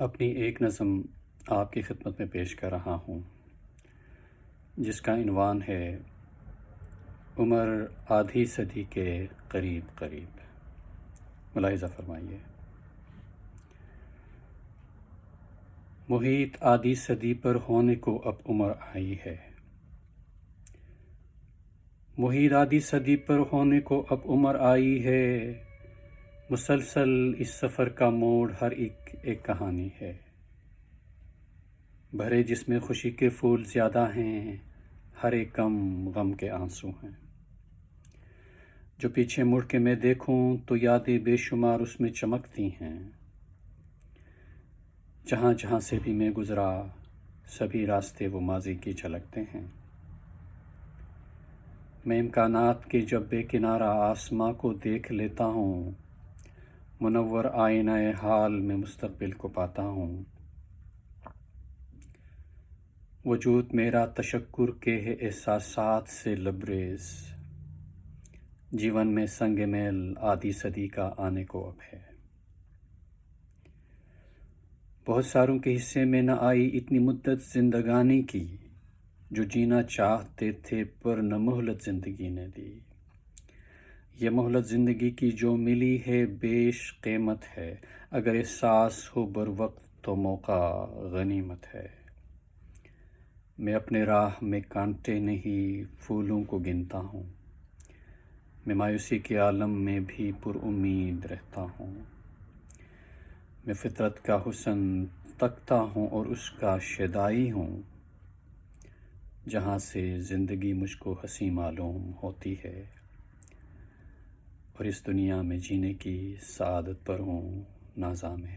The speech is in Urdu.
اپنی ایک نظم آپ کی خدمت میں پیش کر رہا ہوں جس کا عنوان ہے عمر آدھی صدی کے قریب قریب۔ ملاحظہ فرمائیے۔ محیط آدھی صدی پر ہونے کو اب عمر آئی ہے، محیط آدھی صدی پر ہونے کو اب عمر آئی ہے، مسلسل اس سفر کا موڑ ہر ایک کہانی ہے، بھرے جس میں خوشی کے پھول زیادہ ہیں، ہر ایک غم کے آنسو ہیں، جو پیچھے مڑ کے میں دیکھوں تو یادیں بے شمار اس میں چمکتی ہیں، جہاں جہاں سے بھی میں گزرا سبھی راستے وہ ماضی کی جھلکتے ہیں، میں امکانات کے جب بے کنارہ آسماں کو دیکھ لیتا ہوں، منور آئینہ حال میں مستقبل کو پاتا ہوں، وجود میرا تشکر کے احساسات سے لبریز، جیون میں سنگ میل آدھی صدی کا آنے کو اب ہے، بہت ساروں کے حصے میں نہ آئی اتنی مدت زندگانی کی، جو جینا چاہتے تھے پر نہ مہلت زندگی نے دی، یہ مہلت زندگی کی جو ملی ہے بیش قیمت ہے، اگر احساس ہو بر وقت تو موقع غنیمت ہے، میں اپنے راہ میں کانٹے نہیں پھولوں کو گنتا ہوں، میں مایوسی کے عالم میں بھی پر امید رہتا ہوں، میں فطرت کا حسن تکتا ہوں اور اس کا شیدائی ہوں، جہاں سے زندگی مجھ کو حسین معلوم ہوتی ہے، اور اس دنیا میں جینے کی سعادت پر ہوں نازاں میں۔